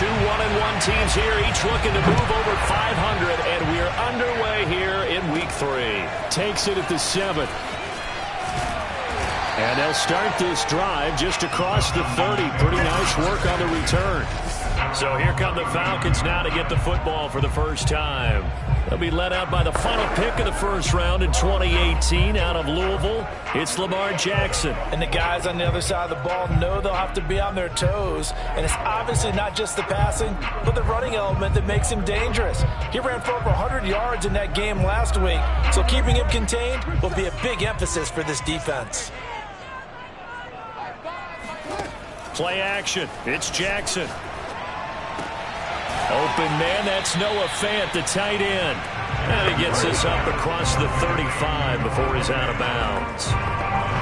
Two 1-1 teams here, each looking to move over 500, and we are underway here in Week 3. Takes it at the 7th. And they'll start this drive just across the 30. Pretty nice work on the return. So here come the Falcons now to get the football for the first time. They'll be led out by the final pick of the first round in 2018 out of Louisville. It's Lamar Jackson. And the guys on the other side of the ball know they'll have to be on their toes. And it's obviously not just the passing, but the running element that makes him dangerous. He ran for over 100 yards in that game last week. So keeping him contained will be a big emphasis for this defense. Play action. It's Jackson. Open man, that's Noah Fant, the tight end. And he gets this up across the 35 before he's out of bounds.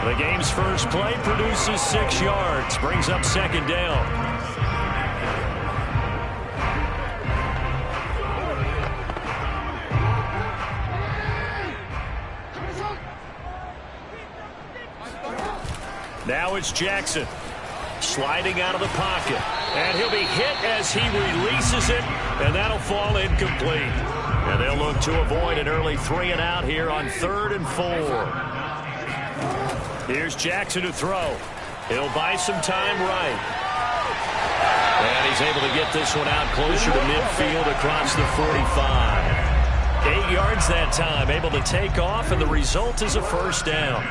The game's first play produces 6 yards, brings up second down. Now it's Jackson. Sliding out of the pocket. And he'll be hit as he releases it, and that'll fall incomplete. And they'll look to avoid an early 3-and-out here on 3rd and 4. Here's Jackson to throw. He'll buy some time right. And he's able to get this one out closer to midfield across the 45. 8 yards that time, able to take off, and the result is a first down.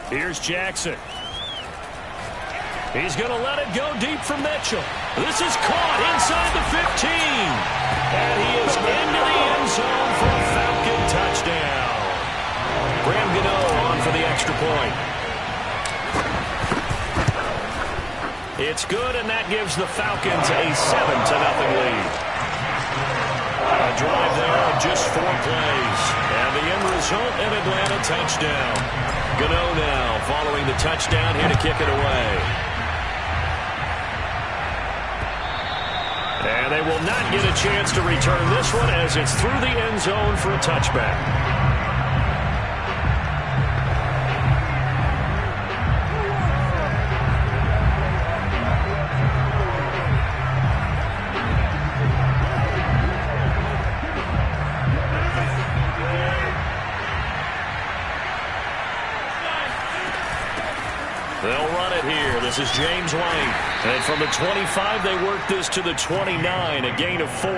Here's Jackson. He's going to let it go deep for Mitchell. This is caught inside the 15. And he is into the end zone for a Falcon touchdown. Graham Gano on for the extra point. It's good, and that gives the Falcons a 7-0 lead. A drive there of just 4 plays. And the end result, an Atlanta touchdown. Gano now following the touchdown here to kick it away. And they will not get a chance to return this one as it's through the end zone for a touchback. They'll run it here. This is James White. And from the 25, they work this to the 29, a gain of 4.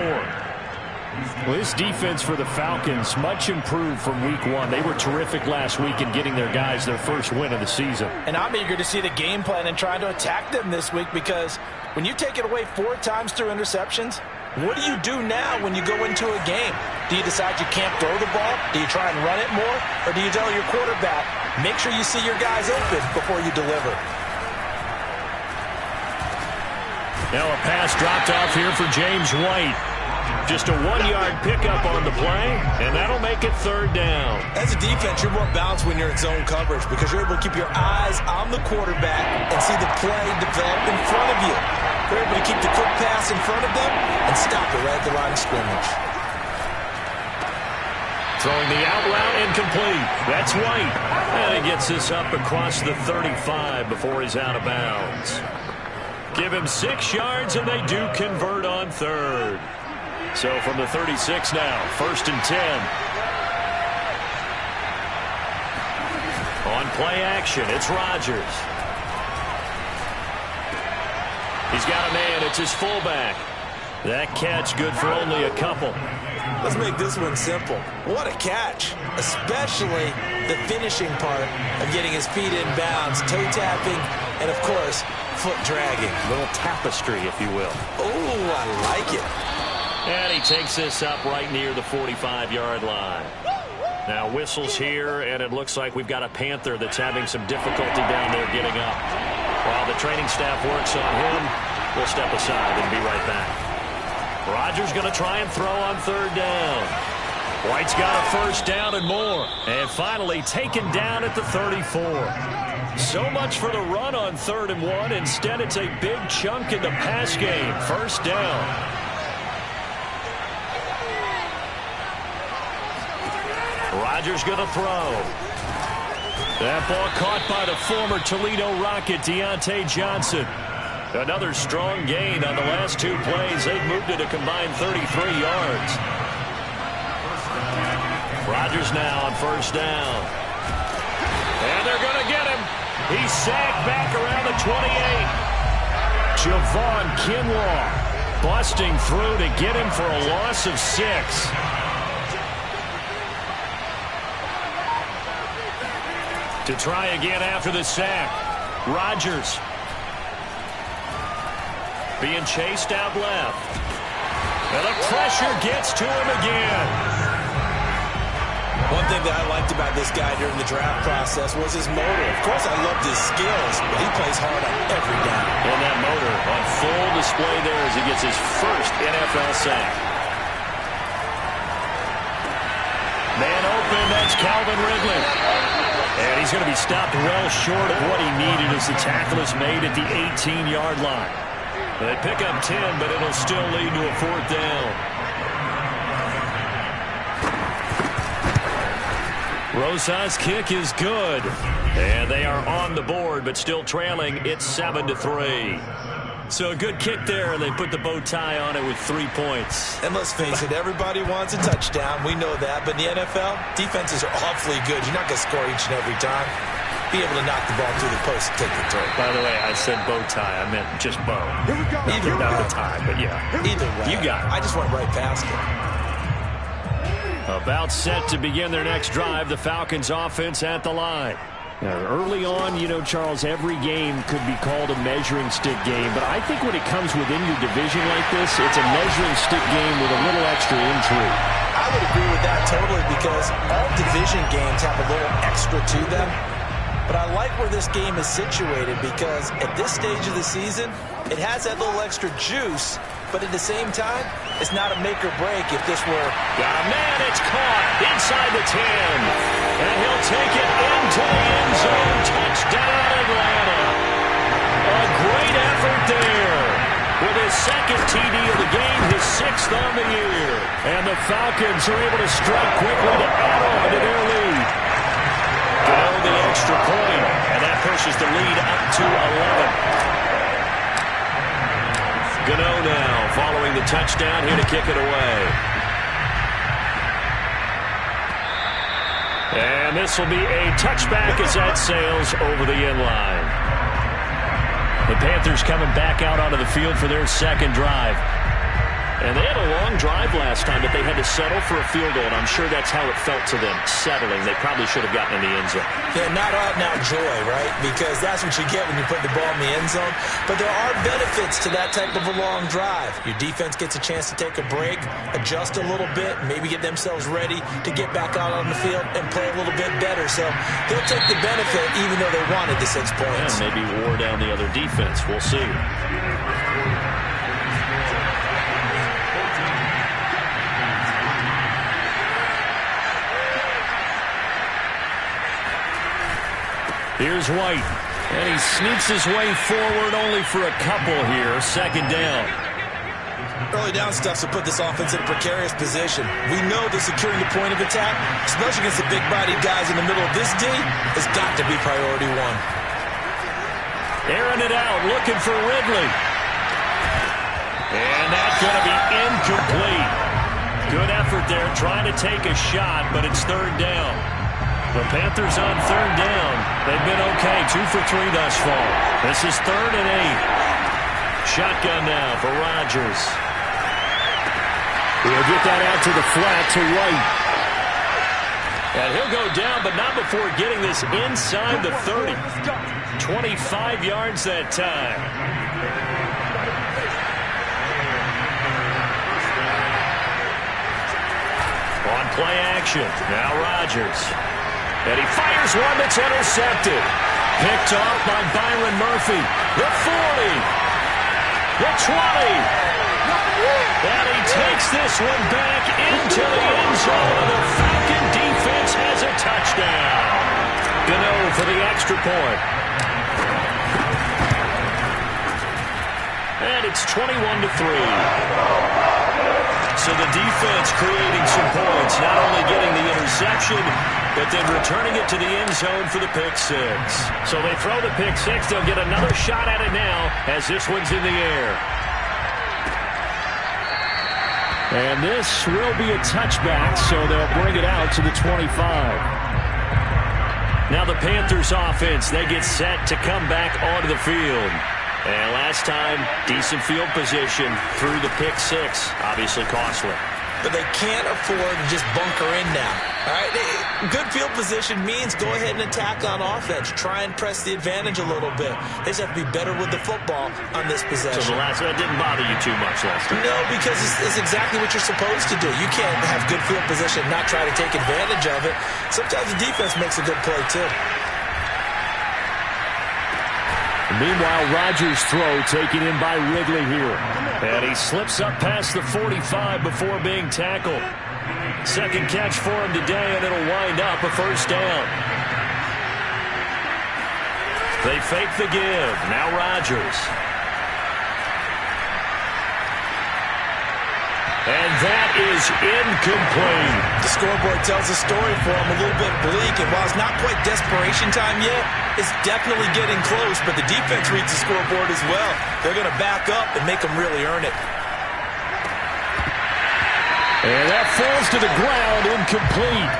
Well, this defense for the Falcons, much improved from Week 1. They were terrific last week in getting their guys their first win of the season. And I'm eager to see the game plan and trying to attack them this week, because when you take it away 4 times through interceptions, what do you do now when you go into a game? Do you decide you can't throw the ball? Do you try and run it more? Or do you tell your quarterback, make sure you see your guys open before you deliver? Now a pass dropped off here for James White. Just a 1-yard pickup on the play, and that'll make it 3rd down. As a defense, you're more balanced when you're in zone coverage because you're able to keep your eyes on the quarterback and see the play develop in front of you. You're able to keep the quick pass in front of them and stop it right at the line of scrimmage. Throwing the out route incomplete. That's White. And he gets this up across the 35 before he's out of bounds. Give him 6 yards, and they do convert on 3rd. So from the 36 now, 1st and 10. On play action, it's Rodgers. He's got a man. It's his fullback. That catch good for only a couple. Let's make this one simple. What a catch, especially the finishing part of getting his feet in bounds, toe tapping, and of course, foot dragging. A little tapestry, if you will. Oh, I like it. And he takes this up right near the 45-yard line. Now whistles here, and it looks like we've got a Panther that's having some difficulty down there getting up. While the training staff works on him, we'll step aside and be right back. Rodgers going to try and throw on 3rd down. White's got a first down and more. And finally taken down at the 34. So much for the run on 3rd and 1. Instead, it's a big chunk in the pass game. First down. Rodgers going to throw. That ball caught by the former Toledo Rocket, Deontay Johnson. Another strong gain on the last 2 plays. They've moved it a combined 33 yards. Rodgers now on first down. And they're going to get him. He's sacked back around the 28. Javon Kinlaw busting through to get him for a loss of 6. To try again after the sack. Rodgers being chased out left. And the pressure gets to him again. One thing that I liked about this guy during the draft process was his motor. Of course, I loved his skills, but he plays hard on every down. And that motor on full display there as he gets his first NFL sack. Man open, that's Calvin Ridley. And he's going to be stopped well short of what he needed as the tackle is made at the 18-yard line. They pick up 10, but it'll still lead to a 4th down. Rosas' kick is good. And they are on the board, but still trailing. It's 7-3. So a good kick there, and they put the bow tie on it with 3 points. And let's face it, everybody wants a touchdown. We know that. But in the NFL, defenses are awfully good. You're not going to score each and every time. Be able to knock the ball through the post and take the turn. By the way, I said bow tie. I meant just bow. Either way. Not the tie, but yeah. Either way. You got it. I just went right past it. About set to begin their next drive, the Falcons offense at the line. Now, early on, you know, Charles, every game could be called a measuring stick game, but I think when it comes within your division like this, it's a measuring stick game with a little extra intrigue. I would agree with that totally because all division games have a little extra to them. But I like where this game is situated because at this stage of the season, it has that little extra juice, but at the same time, it's not a make or break if this were... Got a man, it's caught inside the 10. And he'll take it into the end zone. Touchdown, Atlanta. A great effort there. With his second TD of the game, his 6th on the year. And the Falcons are able to strike quickly to add on to their lead. Go the extra point, and that pushes the lead up to 11. Gano now following the touchdown here to kick it away. And this will be a touchback as that sails over the end line. The Panthers coming back out onto the field for their second drive. And they had a long drive last time, but they had to settle for a field goal, and I'm sure that's how it felt to them, settling. They probably should have gotten in the end zone. Yeah, not out-and-out joy, right? Because that's what you get when you put the ball in the end zone. But there are benefits to that type of a long drive. Your defense gets a chance to take a break, adjust a little bit, maybe get themselves ready to get back out on the field and play a little bit better. So they'll take the benefit even though they wanted the 6 points. Yeah, maybe wore down the other defense. We'll see. Here's White, and he sneaks his way forward only for a couple here. Second down. Early down stuff to put this offense in a precarious position. We know that securing the point of attack, especially against the big-bodied guys in the middle of this D, has got to be priority 1. Airing it out, looking for Ridley. And that's going to be incomplete. Good effort there, trying to take a shot, but it's third down. The Panthers on third down. They've been okay, 2 for 3 thus far. This is 3rd and 8. Shotgun now for Rodgers. He'll get that out to the flat to White. And he'll go down, but not before getting this inside the 30. 25 yards that time. On play action, now Rodgers. And he fires one that's intercepted. Picked off by Byron Murphy. The 40. The 20. And he takes this one back into the end zone. The Falcon defense has a touchdown. Gano for the extra point. And it's 21-3. So the defense creating some points, not only getting the interception, but then returning it to the end zone for the pick six. So they throw the pick six. They'll get another shot at it now as this one's in the air. And this will be a touchback, so they'll bring it out to the 25. Now the Panthers offense, they get set to come back onto the field. And last time, decent field position through the pick six. Obviously costly. But they can't afford to just bunker in now. All right, good field position means go ahead and attack on offense. Try and press the advantage a little bit. They just have to be better with the football on this possession. So that didn't bother you too much last time? No, because it's exactly what you're supposed to do. You can't have good field position and not try to take advantage of it. Sometimes the defense makes a good play, too. Meanwhile, Rodgers' throw taken in by Ridley here. And he slips up past the 45 before being tackled. Second catch for him today, and it'll wind up a first down. They fake the give. Now Rodgers. And that is incomplete. The scoreboard tells a story for him, a little bit bleak. And while it's not quite desperation time yet, it's definitely getting close. But the defense reads the scoreboard as well. They're going to back up and make them really earn it. And that falls to the ground, incomplete.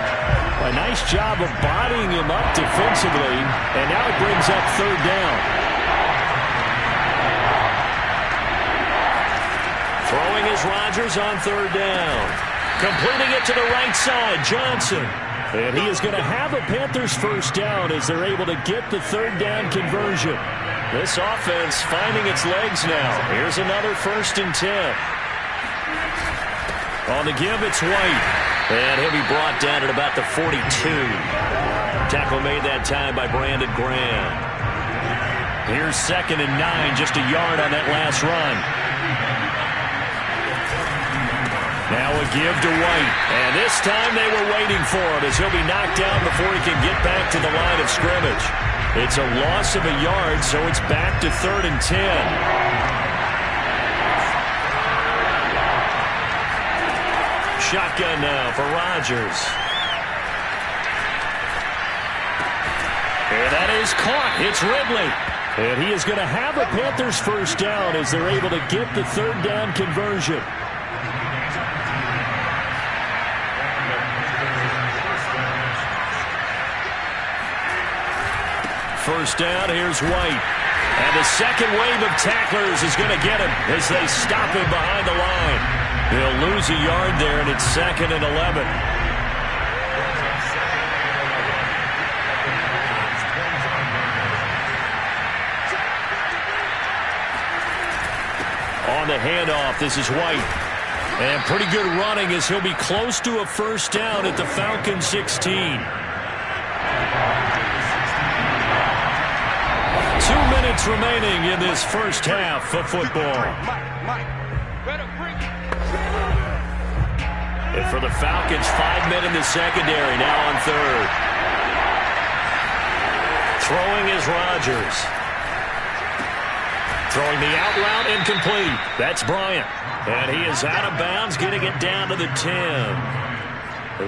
A nice job of bodying him up defensively. And now it brings up third down. Throwing is Rodgers on third down. Completing it to the right side, Johnson. And he is going to have a Panthers first down as they're able to get the third down conversion. This offense finding its legs now. Here's another 1st and 10. On the give, it's White. And he'll be brought down at about the 42. Tackle made that time by Brandon Graham. Here's 2nd and 9, just a yard on that last run. Now a give to White. And this time they were waiting for him as he'll be knocked down before he can get back to the line of scrimmage. It's a loss of a yard, so it's back to 3rd and 10. Shotgun now for Rodgers. And that is caught. It's Ridley. And he is going to have a Panthers first down as they're able to get the third down conversion. First down, here's White. And the second wave of tacklers is going to get him as they stop him behind the line. He'll lose a yard there, and it's 2nd and 11. On the handoff, this is White. And pretty good running as he'll be close to a first down at the Falcons 16. 2 minutes remaining in this first half of football. And for the Falcons, 5 men in the secondary, now on third. Throwing is Rodgers. Throwing the out route, incomplete. That's Bryant. And he is out of bounds, getting it down to the 10.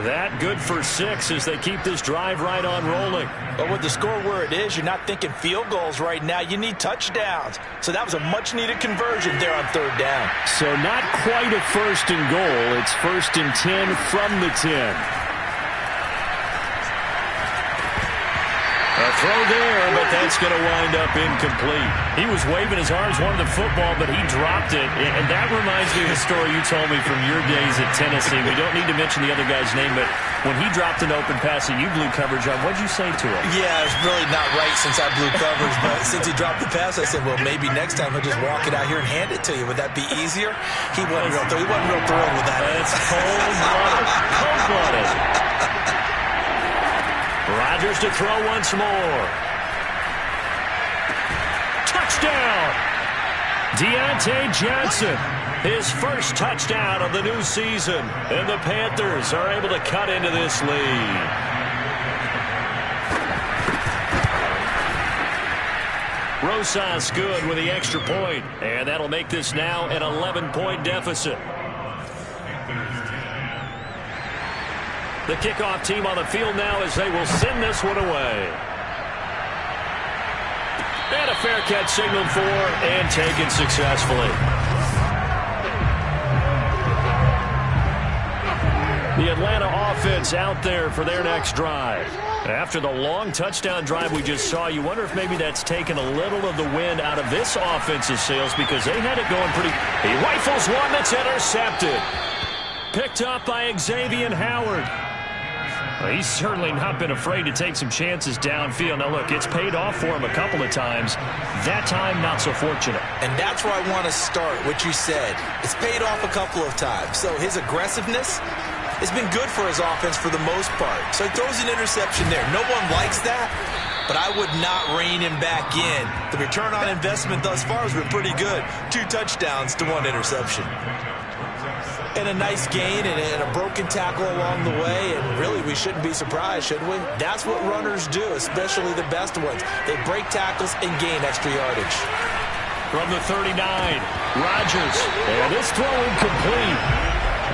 That good for 6 as they keep this drive right on rolling. But with the score where it is, you're not thinking field goals right now. You need touchdowns. So that was a much-needed conversion there on third down. So not quite a 1st and goal. It's 1st and 10 from the 10. A throw there, but that's going to wind up incomplete. He was waving his arms, wanted the football, but he dropped it. And that reminds me of the story you told me from your days at Tennessee. We don't need to mention the other guy's name, but when he dropped an open pass that you blew coverage on, what'd you say to him? Yeah, it's really not right since I blew coverage, but since he dropped the pass, I said, well, maybe next time he'll just walk it out here and hand it to you. Would that be easier? He wasn't real thrilled with that. It's cold-blooded. Cold-blooded. Rodgers to throw once more. Touchdown! Deontay Johnson, his first touchdown of the new season. And the Panthers are able to cut into this lead. Rosas good with the extra point. And that'll make this now an 11-point deficit. The kickoff team on the field now as they will send this one away. And a fair catch signaled for and taken successfully. The Atlanta offense out there for their next drive. After the long touchdown drive we just saw, you wonder if maybe that's taken a little of the wind out of this offense's sails because they had it going pretty. He rifles one that's intercepted. Picked up by Xavier Howard. Well, he's certainly not been afraid to take some chances downfield. Now, look, it's paid off for him a couple of times. That time, not so fortunate. And that's where I want to start, what you said. It's paid off a couple of times. So his aggressiveness has been good for his offense for the most part. So he throws an interception there. No one likes that, but I would not rein him back in. The return on investment thus far has been pretty good. 2 touchdowns to 1 interception. And a nice gain and a broken tackle along the way. And really, we shouldn't be surprised, should we? That's what runners do, especially the best ones. They break tackles and gain extra yardage. From the 39, Rodgers. And this throw incomplete.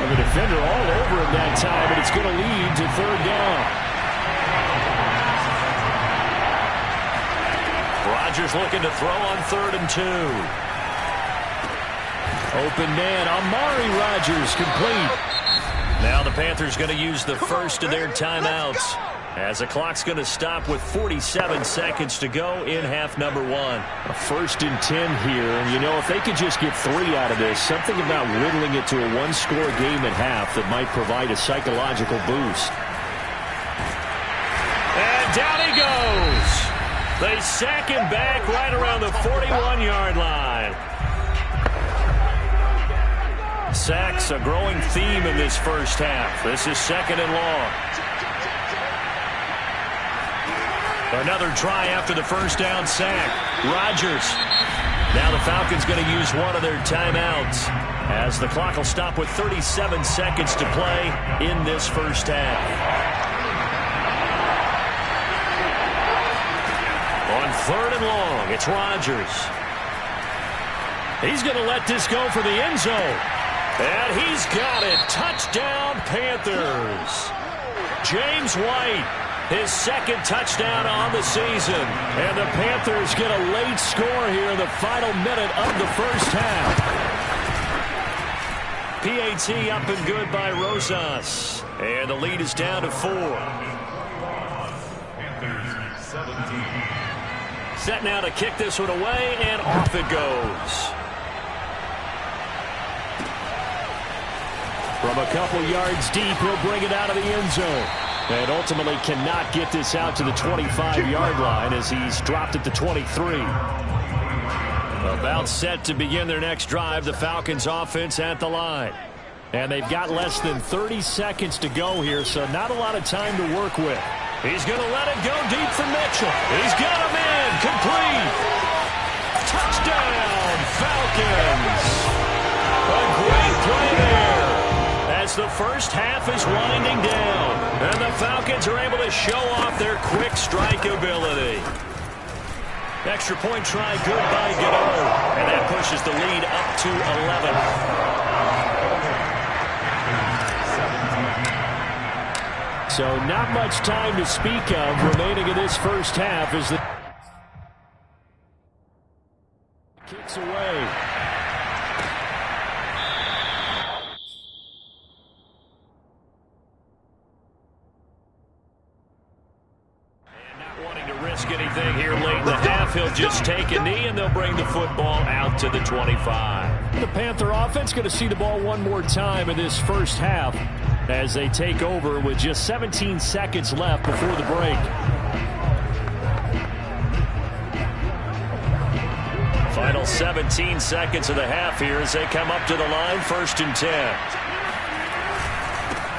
And the defender all over him that time, but it's going to lead to 3rd down. Rodgers looking to throw on 3rd and 2. Open man, Amari Rodgers, complete. Now the Panthers going to use the first of their timeouts as the clock's going to stop with 47 seconds to go in half number 1. A 1st and 10 here, and you know, if they could just get 3 out of this, something about whittling it to a 1-score game at half that might provide a psychological boost. And down he goes. They sack him back right around the 41-yard line. Sacks a growing theme in this first half. This is 2nd and long. Another try after the first down sack. Rodgers. Now the Falcons going to use one of their timeouts as the clock will stop with 37 seconds to play in this first half. On 3rd and long, it's Rodgers. He's going to let this go for the end zone. And he's got it. Touchdown, Panthers. James White, his 2nd touchdown on the season. And the Panthers get a late score here in the final minute of the first half. PAT up and good by Rosas. And the lead is down to 4. Set now to kick this one away, and off it goes. From a couple yards deep, he'll bring it out of the end zone. And ultimately cannot get this out to the 25-yard line as he's dropped at the 23. About set to begin their next drive, the Falcons offense at the line. And they've got less than 30 seconds to go here, so not a lot of time to work with. He's going to let it go deep for Mitchell. He's got him in. Complete. Touchdown, Falcons. A great play there. As the first half is winding down, and the Falcons are able to show off their quick strike ability. Extra point try good by Godot, and that pushes the lead up to 11. So not much time to speak of remaining in this first half as the kicks away. Anything here late in the half, he'll just take a knee and they'll bring the football out to the 25. The Panther offense going to see the ball one more time in this first half as they take over with just 17 seconds left before the break. Final 17 seconds of the half here as they come up to the line, 1st and 10.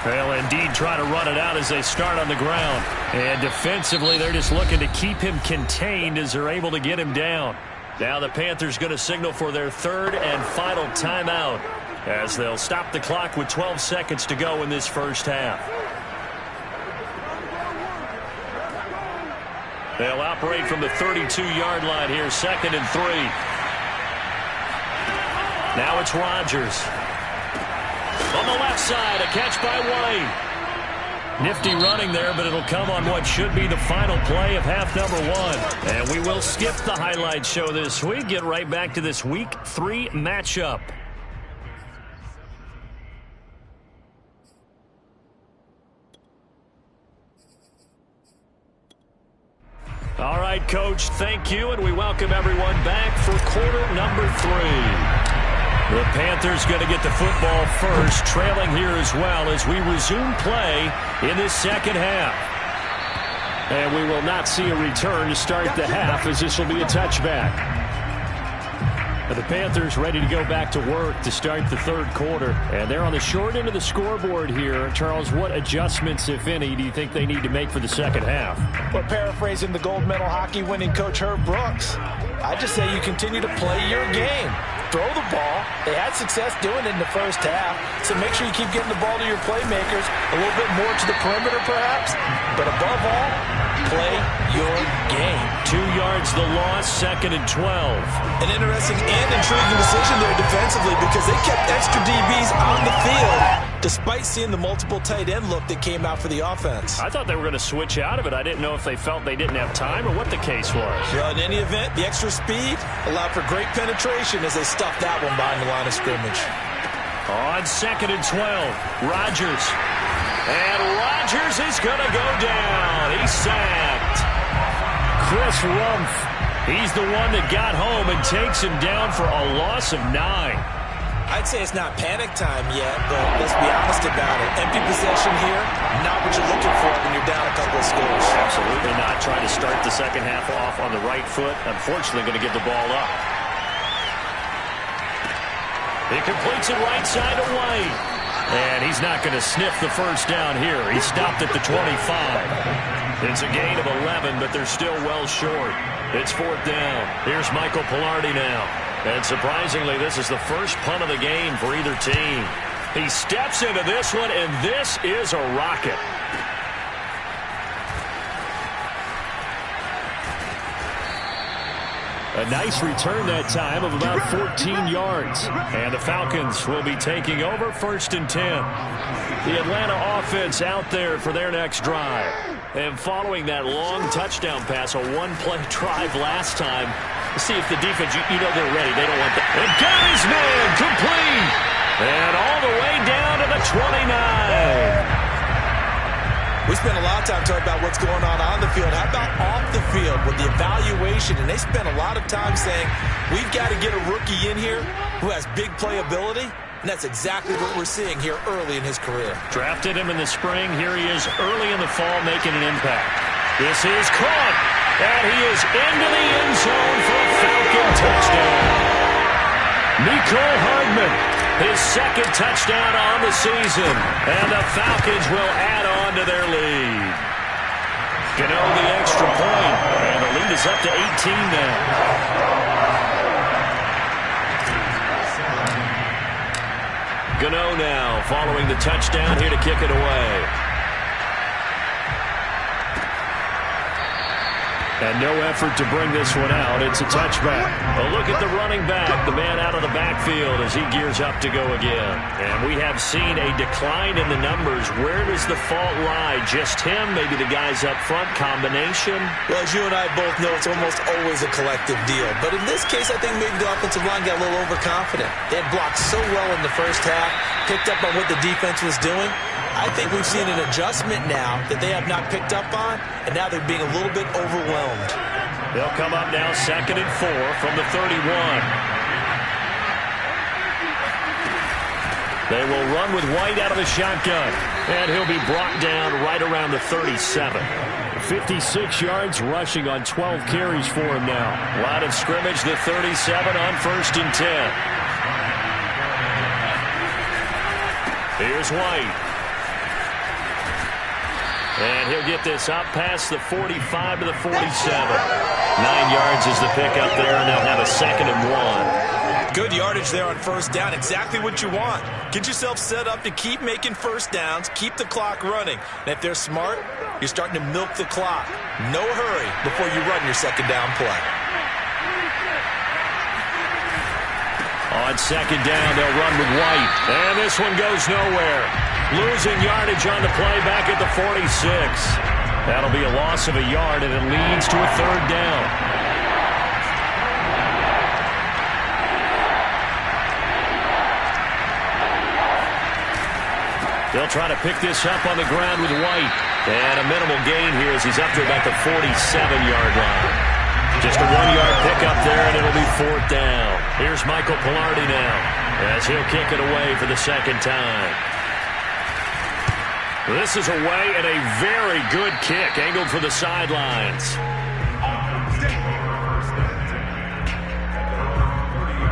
They'll indeed try to run it out as they start on the ground. And defensively, they're just looking to keep him contained as they're able to get him down. Now the Panthers going to signal for their 3rd and final timeout as they'll stop the clock with 12 seconds to go in this first half. They'll operate from the 32-yard line here, 2nd and 3. Now it's Rodgers. On the left side, a catch by White. Nifty running there, but it'll come on what should be the final play of half number 1. And we will skip the highlight show this week. Get right back to this Week 3 matchup. All right, Coach, thank you, and we welcome everyone back for quarter number 3. The Panthers going to get the football first, trailing here as well as we resume play in this second half. And we will not see a return to start the half, as this will be a touchback. The Panthers ready to go back to work to start the third quarter. And they're on the short end of the scoreboard here. Charles, what adjustments, if any, do you think they need to make for the second half? Well, paraphrasing the gold medal hockey winning coach Herb Brooks, I just say you continue to play your game. Throw the ball. They had success doing it in the first half, so make sure you keep getting the ball to your playmakers, a little bit more to the perimeter perhaps, but above all, play your game. 2 yards the loss, 2nd and 12. An interesting and intriguing decision there defensively because they kept extra DBs on the field despite seeing the multiple tight end look that came out for the offense. I thought they were going to switch out of it. I didn't know if they felt they didn't have time or what the case was. Well, in any event, the extra speed allowed for great penetration as they stuffed that one behind the line of scrimmage. On 2nd and 12, Rodgers. And Rodgers is going to go down. He's sacked. Chris Rumph, he's the one that got home and takes him down for a loss of 9. I'd say it's not panic time yet, but let's be honest about it. Empty possession here, not what you're looking for when you're down a couple of scores. Absolutely not. Trying to start the second half off on the right foot. Unfortunately, going to give the ball up. He completes it right side to White. And he's not going to sniff the first down here. He stopped at the 25. It's a gain of 11, but they're still well short. It's 4th down. Here's Michael Palardy now. And surprisingly, this is the first punt of the game for either team. He steps into this one, and this is a rocket. A nice return that time of about 14 yards. And the Falcons will be taking over 1st and 10. The Atlanta offense out there for their next drive. And following that long touchdown pass, a one-play drive last time, see if the defense, you know they're ready. They don't want that. And got his man complete. And all the way down to the 29. We spent a lot of time talking about what's going on the field. How about off the field with the evaluation? And they spent a lot of time saying, we've got to get a rookie in here who has big playability. And that's exactly what we're seeing here early in his career. Drafted him in the spring. Here he is early in the fall making an impact. This is caught. And he is into the end zone for a Falcon touchdown. Mecole Hardman, his 2nd touchdown on the season. And the Falcons will add on to their lead. Gano the extra point. And the lead is up to 18 now. Gano now following the touchdown here to kick it away. And no effort to bring this one out. It's a touchback. A look at the running back, the man out of the backfield as he gears up to go again. And we have seen a decline in the numbers. Where does the fault lie? Just him? Maybe the guys up front? Combination? Well, as you and I both know, it's almost always a collective deal. But in this case, I think maybe the offensive line got a little overconfident. They had blocked so well in the first half, picked up on what the defense was doing. I think we've seen an adjustment now that they have not picked up on, and now they're being a little bit overwhelmed. They'll come up now 2nd and 4 from the 31. They will run with White out of the shotgun, and he'll be brought down right around the 37. 56 yards rushing on 12 carries for him now. Line of scrimmage, the 37 on 1st and 10. Here's White. And he'll get this up past the 45 to the 47. 9 yards is the pickup there, and they'll have a 2nd and 1. Good yardage there on 1st down. Exactly what you want. Get yourself set up to keep making 1st downs, keep the clock running. And if they're smart, you're starting to milk the clock. No hurry before you run your 2nd down play. On 2nd down, they'll run with White. And this one goes nowhere. Losing yardage on the play back at the 46. That'll be a loss of a yard, and it leads to a third down. They'll try to pick this up on the ground with White. And a minimal gain here as he's up to about the 47-yard line. Just a 1-yard pickup there, and it'll be fourth down. Here's Michael Palardy now as he'll kick it away for the second time. This is away, and a very good kick angled for the sidelines.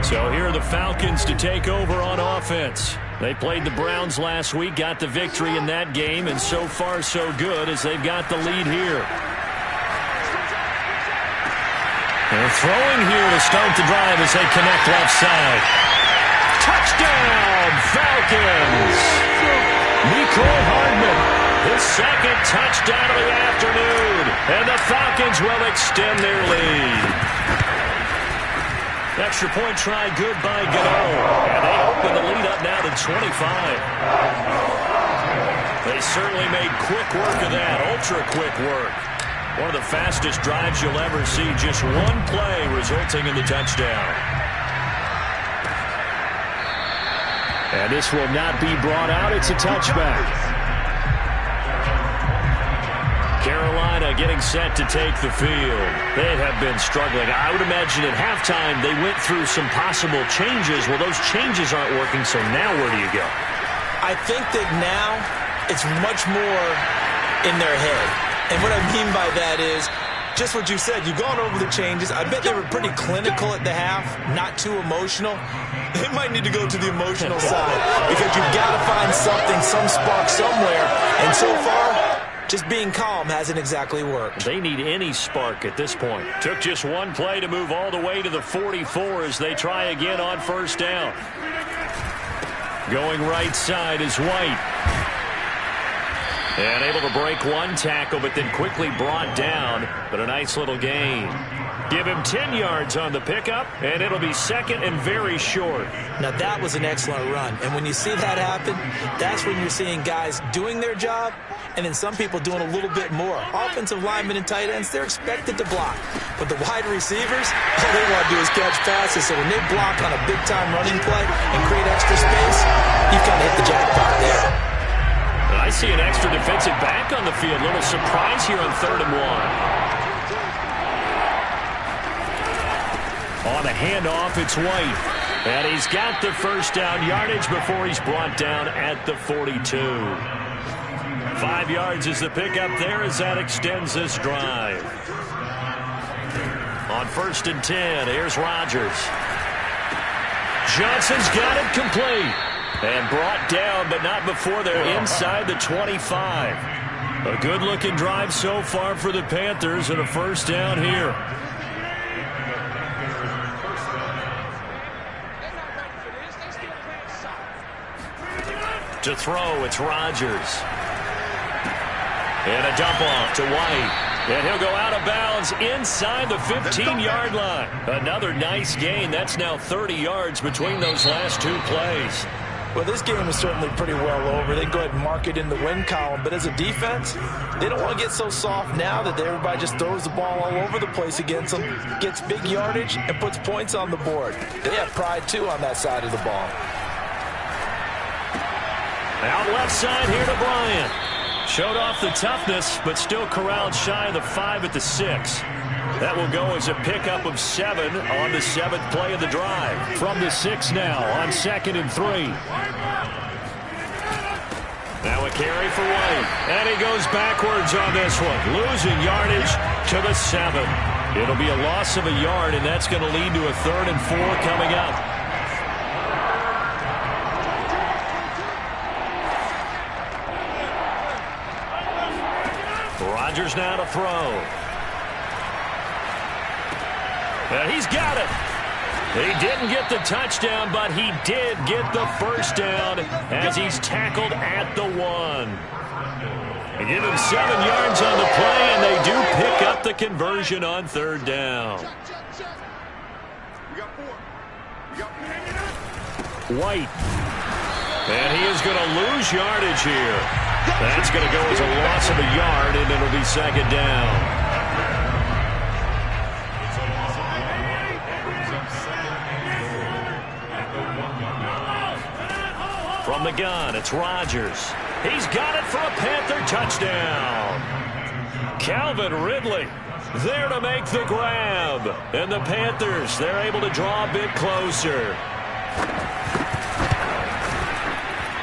So here are the Falcons to take over on offense. They played the Browns last week, got the victory in that game, and so far so good as they've got the lead here. They're throwing here to start the drive as they connect left side. Touchdown, Falcons! Mecole Hardman, his second touchdown of the afternoon, and the Falcons will extend their lead. Extra point try good by Gano, and they open the lead up now to 25. They certainly made quick work of that, ultra-quick work. One of the fastest drives you'll ever see, just one play resulting in the touchdown. And this will not be brought out. It's a touchback. Carolina getting set to take the field. They have been struggling. I would imagine at halftime they went through some possible changes. Well, those changes aren't working, so now where do you go? I think that now it's much more in their head. And what I mean by that is just what you said. You've gone over the changes. I bet they were pretty clinical at the half, not too emotional. They might need to go to the emotional side because you've got to find something, some spark somewhere. And so far, just being calm hasn't exactly worked. They need any spark at this point. Took just one play to move all the way to the 44 as they try again on first down. Going right side is White. And able to break one tackle, but then quickly brought down. But a nice little gain. Give him 10 yards on the pickup, and it'll be second and very short. Now, that was an excellent run. And when you see that happen, that's when you're seeing guys doing their job, and then some people doing a little bit more. Offensive linemen and tight ends, they're expected to block. But the wide receivers, all they want to do is catch passes. So when they block on a big-time running play and create extra space, you've kind of hit the jackpot there. I see an extra defensive back on the field. Little surprise here on 3rd and 1. On the handoff, it's White. And he's got the first down yardage before he's brought down at the 42. 5 yards is the pickup there as that extends this drive. On 1st and 10, here's Rodgers. Johnson's got it complete. And brought down, but not before they're inside the 25. A good-looking drive so far for the Panthers and a first down here. To throw, it's Rodgers. And a dump off to White. And he'll go out of bounds inside the 15-yard line. Another nice gain. That's now 30 yards between those last two plays. Well, this game is certainly pretty well over. They can go ahead and mark it in the win column. But as a defense, they don't want to get so soft now that everybody just throws the ball all over the place against them, gets big yardage, and puts points on the board. They have pride, too, on that side of the ball. Out left side here to Bryant. Showed off the toughness, but still corralled shy of the 5 at the 6. That will go as a pickup of 7 on the 7th play of the drive. From the 6 now on 2nd and 3. Now a carry for White. And he goes backwards on this one. Losing yardage to the 7. It'll be a loss of a yard, and that's going to lead to a 3rd and 4 coming up. Rodgers now to throw. And he's got it. He didn't get the touchdown, but he did get the first down as he's tackled at the 1. They give him 7 yards on the play, and they do pick up the conversion on 3rd down. White. And he is going to lose yardage here. That's going to go as a loss of a yard, and it'll be second down. From the gun, it's Rodgers. He's got it for a Panther touchdown. Calvin Ridley there to make the grab. And the Panthers, they're able to draw a bit closer.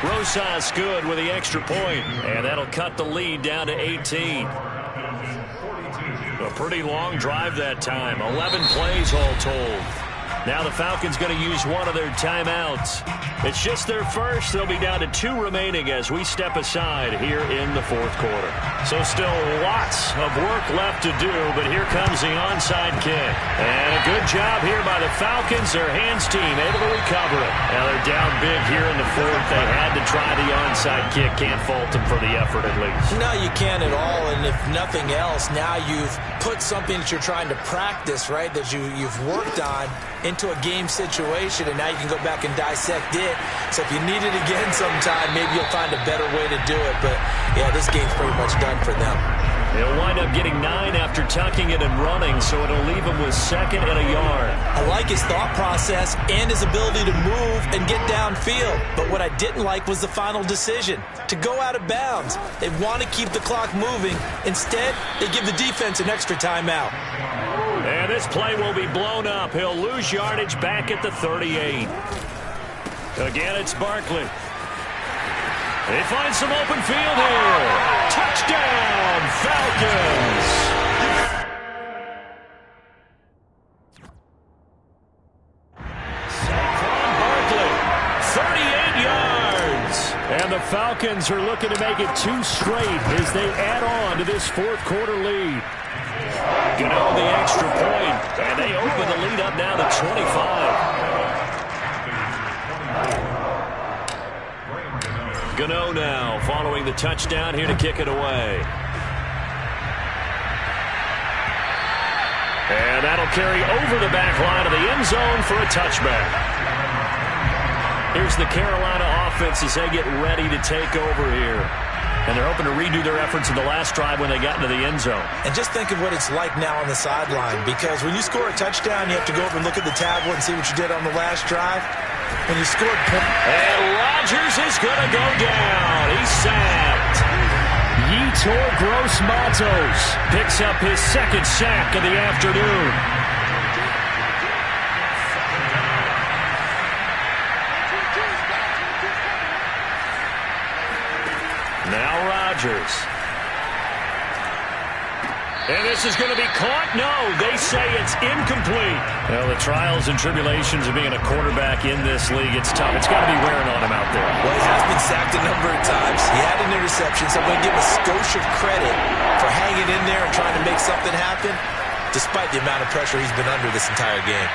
Rosas good with the extra point, and that'll cut the lead down to 18. A pretty long drive that time. 11 plays all told. Now the Falcons going to use one of their timeouts. It's just their first. They'll be down to 2 remaining as we step aside here in the fourth quarter. So still lots of work left to do, but here comes the onside kick. And a good job here by the Falcons. Their hands team able to recover it. Now they're down big here in the fourth. They had to try the onside kick. Can't fault them for the effort at least. No, you can't at all. And if nothing else, now you've put something that you're trying to practice, right, that you've worked on into a game situation, and now you can go back and dissect it. So if you need it again sometime, maybe you'll find a better way to do it. But, yeah, this game's pretty much done for them. They'll wind up getting 9 after tucking it and running, so it'll leave him with second and a yard. I like his thought process and his ability to move and get downfield. But what I didn't like was the final decision, to go out of bounds. They want to keep the clock moving. Instead, they give the defense an extra timeout. And this play will be blown up. He'll lose yardage back at the 38. Again, it's Barkley. They find some open field here. Touchdown, Falcons! Saquon Barkley, 38 yards. And the Falcons are looking to make it 2 straight as they add on to this fourth quarter lead. Gano the extra point, and they open the lead up now to 25. Gano now following the touchdown here to kick it away. And that'll carry over the back line of the end zone for a touchback. Here's the Carolina offense as they get ready to take over here. And they're hoping to redo their efforts in the last drive when they got into the end zone. And just think of what it's like now on the sideline, because when you score a touchdown, you have to go over and look at the tablet and see what you did on the last drive. When you scored... And Rodgers is going to go down. He's sacked. Yetur Gross-Matos picks up his second sack of the afternoon. Now Rodgers. And this is going to be caught? No, they say it's incomplete. Well, the trials and tribulations of being a quarterback in this league, it's tough. It's got to be wearing on him out there. Well, he has been sacked a number of times. He had an interception, so I'm going to give a skosh of credit for hanging in there and trying to make something happen, despite the amount of pressure he's been under this entire game.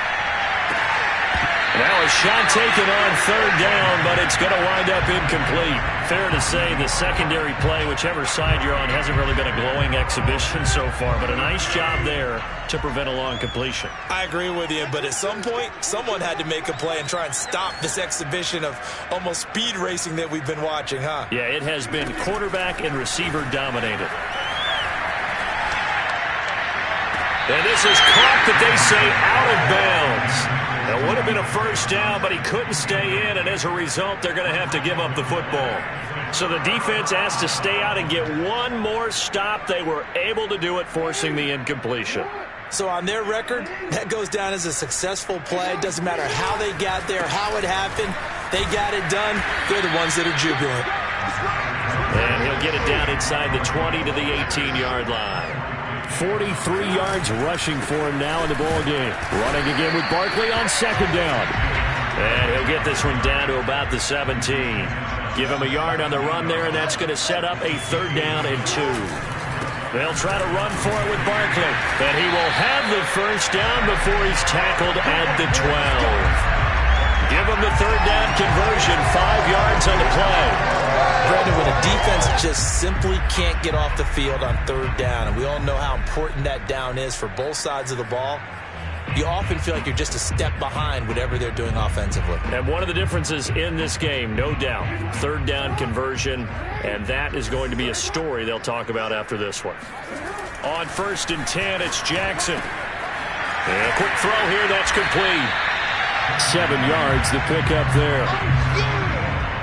Now a shot taken on third down, but it's going to wind up incomplete. Fair to say the secondary play, whichever side you're on, hasn't really been a glowing exhibition so far, but a nice job there to prevent a long completion. I agree with you, but at some point, someone had to make a play and try and stop this exhibition of almost speed racing that we've been watching, huh? Yeah, it has been quarterback and receiver dominated. And this is caught that they say out of bounds. That would have been a first down, but he couldn't stay in, and as a result, they're going to have to give up the football. So the defense has to stay out and get one more stop. They were able to do it, forcing the incompletion. So on their record, that goes down as a successful play. It doesn't matter how they got there, how it happened. They got it done. They're the ones that are jubilant. And he'll get it down inside the 20 to the 18-yard line. 43 yards rushing for him now in the ball game. Running again with Barkley on second down. And he'll get this one down to about the 17. Give him a yard on the run there, and that's going to set up a third down and 2. They'll try to run for it with Barkley. And he will have the first down before he's tackled at the 12. Give him the third down conversion, 5 yards on the play. Brandon, when a defense just simply can't get off the field on third down, and we all know how important that down is for both sides of the ball, you often feel like you're just a step behind whatever they're doing offensively. And one of the differences in this game, no doubt, third down conversion, and that is going to be a story they'll talk about after this one. On 1st and 10, it's Jackson. And a quick throw here, that's complete. 7 yards to pick up there.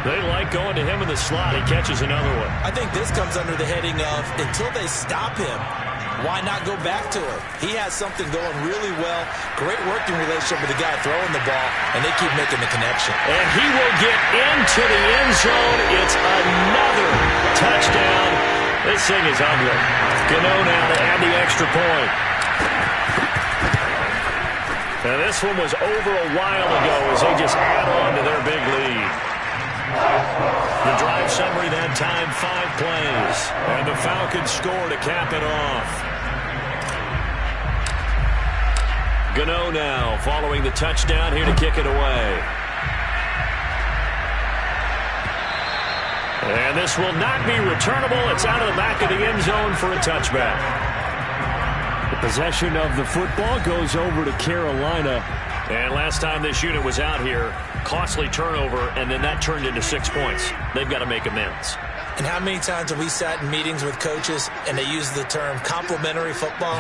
They like going to him in the slot. He catches another one. I think this comes under the heading of until they stop him, why not go back to him? He has something going really well. Great working relationship with the guy throwing the ball, and they keep making the connection. And he will get into the end zone. It's another touchdown. This thing is ugly. Gano now to add the extra point. Now this one was over a while ago as they just add on to their big lead. The drive summary that time, 5 plays. And the Falcons score to cap it off. Gano now following the touchdown here to kick it away. And this will not be returnable. It's out of the back of the end zone for a touchback. The possession of the football goes over to Carolina. And last time this unit was out here, costly turnover, and then that turned into 6 points. They've got to make amends. And how many times have we sat in meetings with coaches and they use the term complementary football?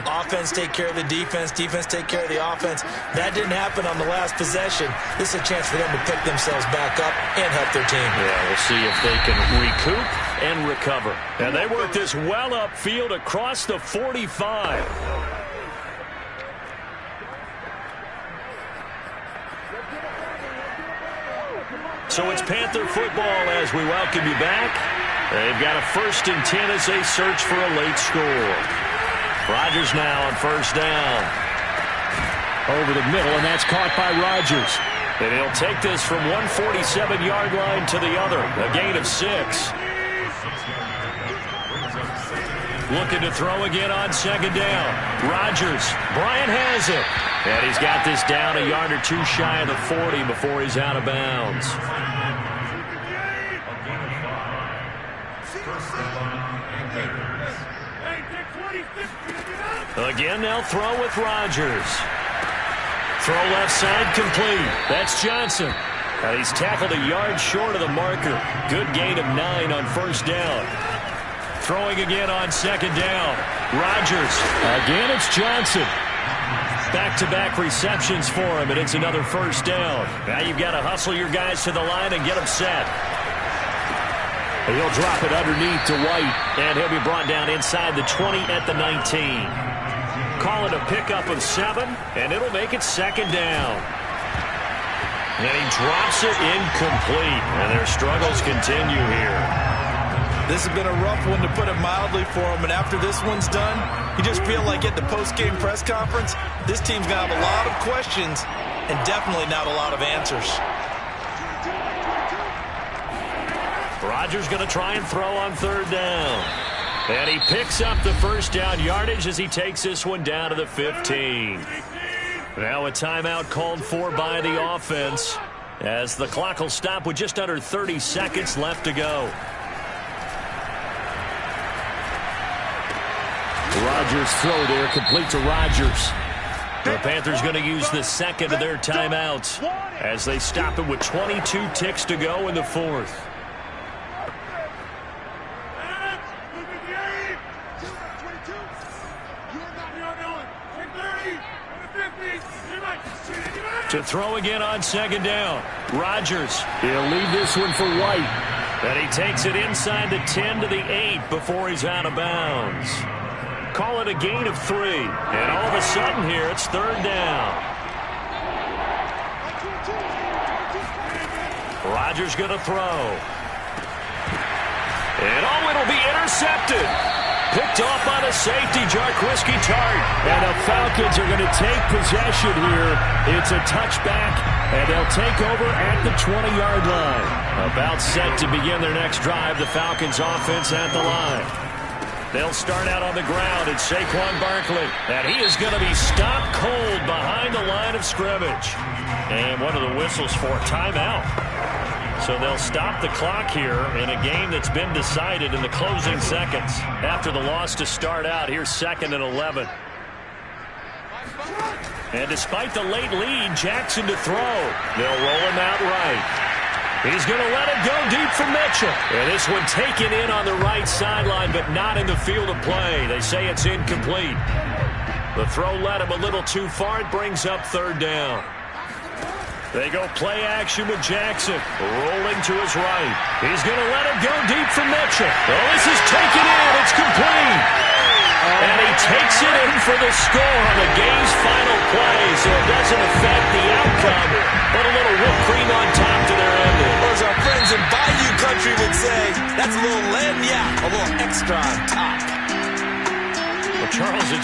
Offense take care of the defense, defense take care of the offense. That didn't happen on the last possession. This is a chance for them to pick themselves back up and help their team. Yeah, we'll see if they can recoup and recover. And they work this well upfield across the 45. So it's Panther football as we welcome you back. They've got a 1st and 10 as they search for a late score. Rodgers now on 1st down. Over the middle, and that's caught by Rodgers. And he'll take this from 147-yard line to the other. A gain of 6. Looking to throw again on 2nd down. Rodgers. Bryant has it. And he's got this down a yard or 2 shy of the 40 before he's out of bounds. Again, they'll throw with Rodgers. Throw left side complete. That's Johnson. And he's tackled a yard short of the marker. Good gain of 9 on 1st down. Throwing again on 2nd down. Rodgers. Again, it's Johnson. Back-to-back receptions for him, and it's another 1st down. Now you've got to hustle your guys to the line and get them set. And he'll drop it underneath to White, and he'll be brought down inside the 20 at the 19. Call it a pickup of 7, and it'll make it 2nd down. And he drops it incomplete, and their struggles continue here. This has been a rough one, to put it mildly, for him. And after this one's done, you just feel like at the post-game press conference, this team's going to have a lot of questions and definitely not a lot of answers. Rodgers going to try and throw on 3rd down. And he picks up the 1st down yardage as he takes this one down to the 15. Now a timeout called for by the offense as the clock will stop with just under 30 seconds left to go. Rodgers throw there, complete to Rodgers. The Panthers going to use the 2nd of their timeouts as they stop it with 22 ticks to go in the 4th. To throw again on 2nd down. Rodgers. He'll leave this one for White. And he takes it inside the 10 to the 8 before he's out of bounds. Call it a gain of 3. And all of a sudden here, it's 3rd down. Rodgers going to throw. And it'll be intercepted. Picked off by the safety, Jarquiski Tart. And the Falcons are going to take possession here. It's a touchback, and they'll take over at the 20-yard line. About set to begin their next drive, the Falcons offense at the line. They'll start out on the ground. It's Saquon Barkley. And he is going to be stopped cold behind the line of scrimmage. And one of the whistles for a timeout. So they'll stop the clock here in a game that's been decided in the closing seconds. After the loss to start out, here's 2nd and 11. And despite the late lead, Jackson to throw. They'll roll him out right. He's going to let it go deep for Mitchell. And this one taken in on the right sideline, but not in the field of play. They say it's incomplete. The throw led him a little too far. It brings up third down. They go play action with Jackson. Rolling to his right. He's going to let it go deep for Mitchell. Oh, this is taken in. It's complete. And he takes it in for the score on the game's final play. So it doesn't affect the outcome, but a little whipped cream on top to their ending. Or as our friends in Bayou Country would say, that's a little lagniappe, a little extra on top. Well, Charles, it's